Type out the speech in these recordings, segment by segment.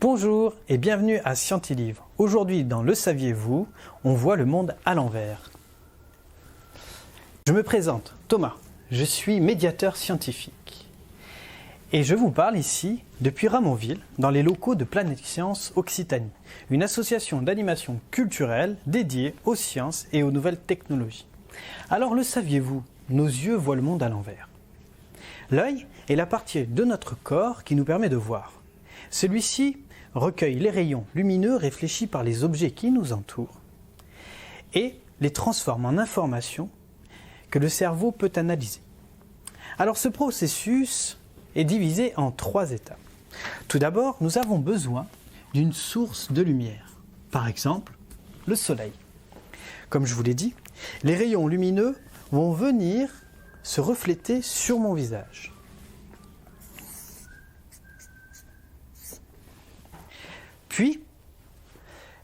Bonjour et bienvenue à Scientilivre. Aujourd'hui dans Le Saviez-vous, on voit le monde à l'envers. Je me présente, Thomas, je suis médiateur scientifique. Et je vous parle ici depuis Ramonville, dans les locaux de Planète Science Occitanie, une association d'animation culturelle dédiée aux sciences et aux nouvelles technologies. Alors le saviez-vous, nos yeux voient le monde à l'envers. L'œil est la partie de notre corps qui nous permet de voir. Celui-ci recueille les rayons lumineux réfléchis par les objets qui nous entourent et les transforme en informations que le cerveau peut analyser. Alors ce processus est divisé en 3 étapes. Tout d'abord, nous avons besoin d'une source de lumière, par exemple le soleil. Comme je vous l'ai dit, les rayons lumineux vont venir se refléter sur mon visage. Puis,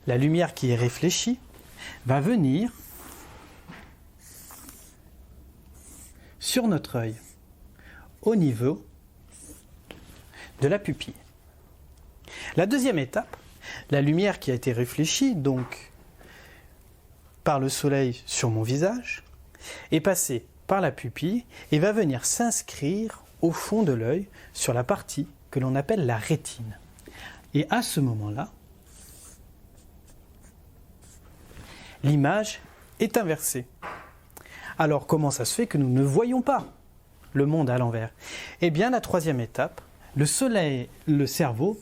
la lumière qui est réfléchie va venir sur notre œil, au niveau de la pupille. La deuxième étape, la lumière qui a été réfléchie, donc par le soleil sur mon visage, est passée par la pupille et va venir s'inscrire au fond de l'œil sur la partie que l'on appelle la rétine. Et à ce moment-là, l'image est inversée. Alors comment ça se fait que nous ne voyons pas le monde à l'envers? Eh bien la troisième étape, le cerveau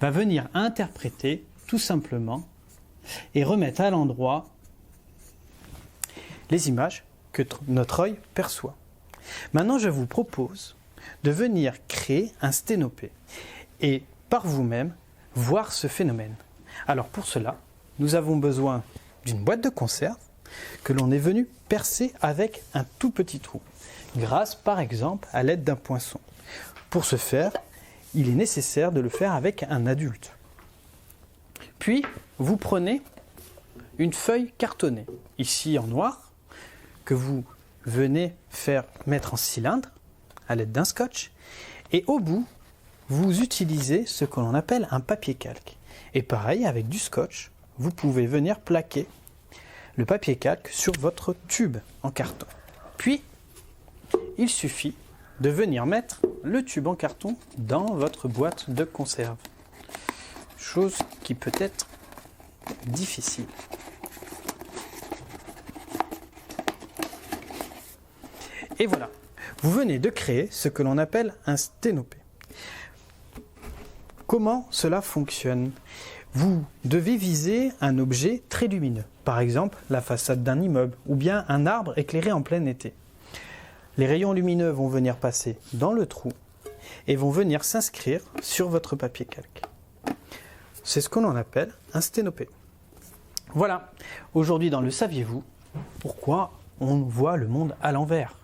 va venir interpréter tout simplement et remettre à l'endroit les images que notre œil perçoit. Maintenant je vous propose de venir créer un sténopé et par vous-même voir ce phénomène. Alors pour cela, nous avons besoin d'une boîte de conserve que l'on est venu percer avec un tout petit trou, grâce par exemple à l'aide d'un poinçon. Pour ce faire, il est nécessaire de le faire avec un adulte. Puis, vous prenez une feuille cartonnée, ici en noir, que vous venez mettre en cylindre à l'aide d'un scotch, et au bout, vous utilisez ce que l'on appelle un papier calque. Et pareil, avec du scotch, vous pouvez venir plaquer le papier calque sur votre tube en carton. Puis, il suffit de venir mettre le tube en carton dans votre boîte de conserve. Chose qui peut être difficile. Et voilà, vous venez de créer ce que l'on appelle un sténopé. Comment cela fonctionne? Vous devez viser un objet très lumineux, par exemple la façade d'un immeuble ou bien un arbre éclairé en plein été. Les rayons lumineux vont venir passer dans le trou et vont venir s'inscrire sur votre papier calque. C'est ce que l'on appelle un sténopé. Voilà, aujourd'hui dans le saviez-vous, pourquoi on voit le monde à l'envers?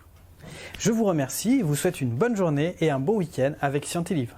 Je vous remercie, vous souhaite une bonne journée et un bon week-end avec Scientilivre.